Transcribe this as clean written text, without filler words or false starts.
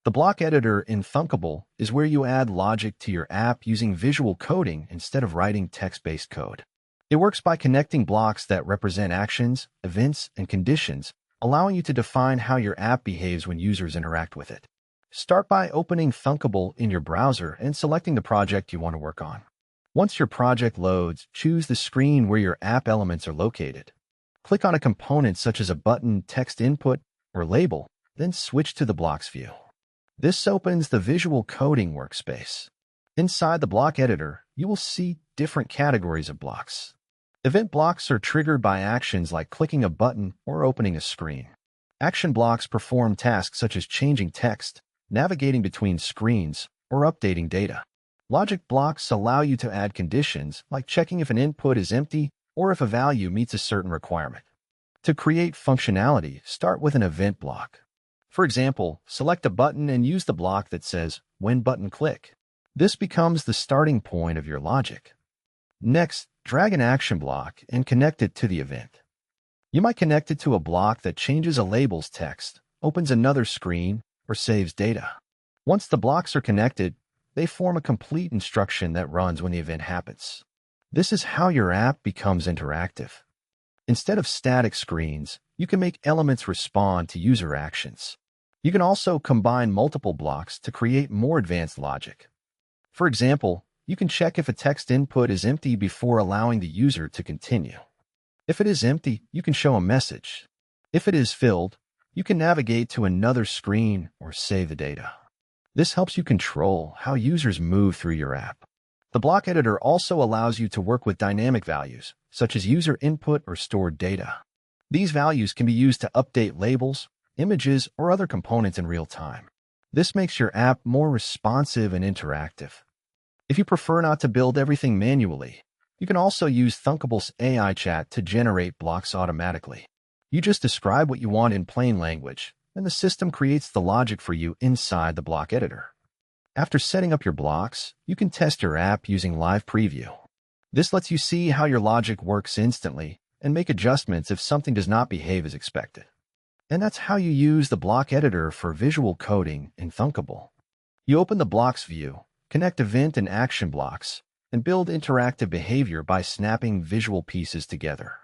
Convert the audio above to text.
The block editor in Thunkable is where you add logic to your app using visual coding instead of writing text-based code. It works by connecting blocks that represent actions, events, and conditions, allowing you to define how your app behaves when users interact with it. Start by opening Thunkable in your browser and selecting the project you want to work on. Once your project loads, choose the screen where your app elements are located. Click on a component such as a button, text input, or label, then switch to the blocks view. This opens the visual coding workspace. Inside the block editor, you will see different categories of blocks. Event blocks are triggered by actions like clicking a button or opening a screen. Action blocks perform tasks such as changing text, navigating between screens, or updating data. Logic blocks allow you to add conditions like checking if an input is empty or if a value meets a certain requirement. To create functionality, start with an event block. For example, select a button and use the block that says, "When button click." This becomes the starting point of your logic. Next, drag an action block and connect it to the event. You might connect it to a block that changes a label's text, opens another screen, or saves data. Once the blocks are connected, they form a complete instruction that runs when the event happens. This is how your app becomes interactive. Instead of static screens, you can make elements respond to user actions. You can also combine multiple blocks to create more advanced logic. For example, you can check if a text input is empty before allowing the user to continue. If it is empty, you can show a message. If it is filled, you can navigate to another screen or save the data. This helps you control how users move through your app. The block editor also allows you to work with dynamic values, such as user input or stored data. These values can be used to update labels, images, or other components in real time. This makes your app more responsive and interactive. If you prefer not to build everything manually, you can also use Thunkable's AI chat to generate blocks automatically. You just describe what you want in plain language, and the system creates the logic for you inside the block editor. After setting up your blocks, you can test your app using Live Preview. This lets you see how your logic works instantly and make adjustments if something does not behave as expected. And that's how you use the block editor for visual coding in Thunkable. You open the blocks view, connect event and action blocks, and build interactive behavior by snapping visual pieces together.